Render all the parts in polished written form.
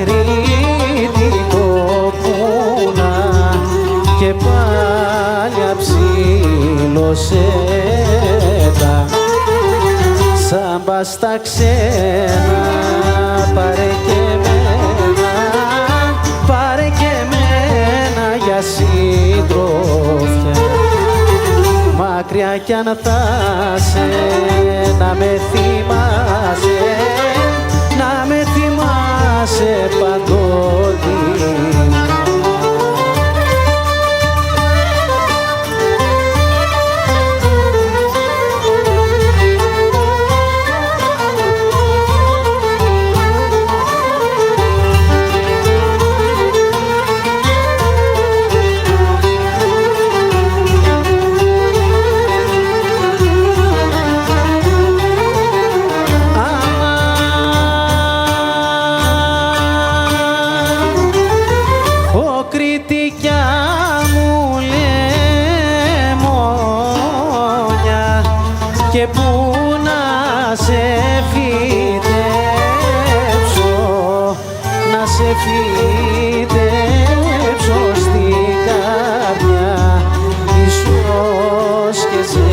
κριτικό πουνα και πάλι αψήλωσε τα. Σαν πας στα ξένα πάρε και εμένα, πάρε και εμένα για συντροφιά. Μακριά κι αν θα'σαι να με θυμάσαι, να με θυμάσαι παντοτινά. Κριτικιά μου λεμόνια και πού να σε φυτέψω, να σε φυτέψω στην καρδιά, ίσως και σε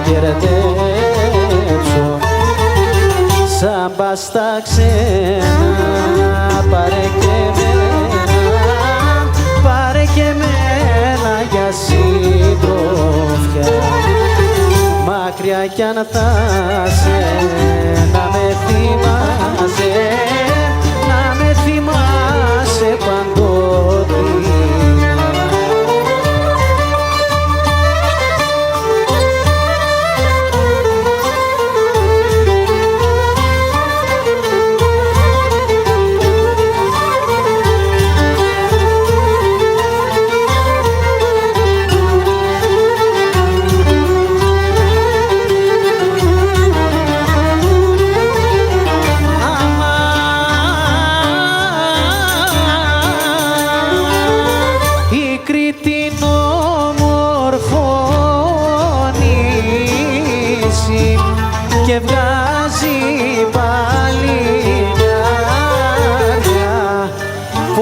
κερδέψω. Σαν πας στα ξένα πάρε και πάρε και εμένα για συντροφιά. Μακριά κι αν θα'σαι να με θυμάσαι, να με θυμάσαι παντοτινά. Την ομορφώνηση και βγάζει παλινάρια,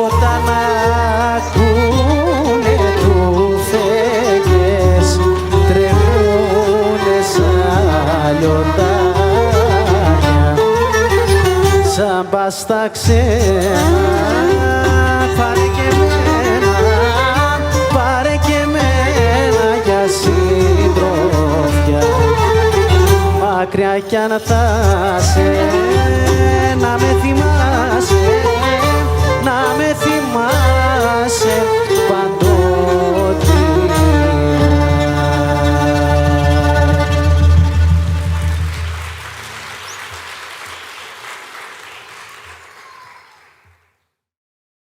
όταν ακούνε του φέγγες τρεμούνε σαν λιοντάρια. Σαν πας στα ξένα πάρε και εμένα, πάρε και εμένα για συντροφιά. Μακριά κι αν θα'σαι να με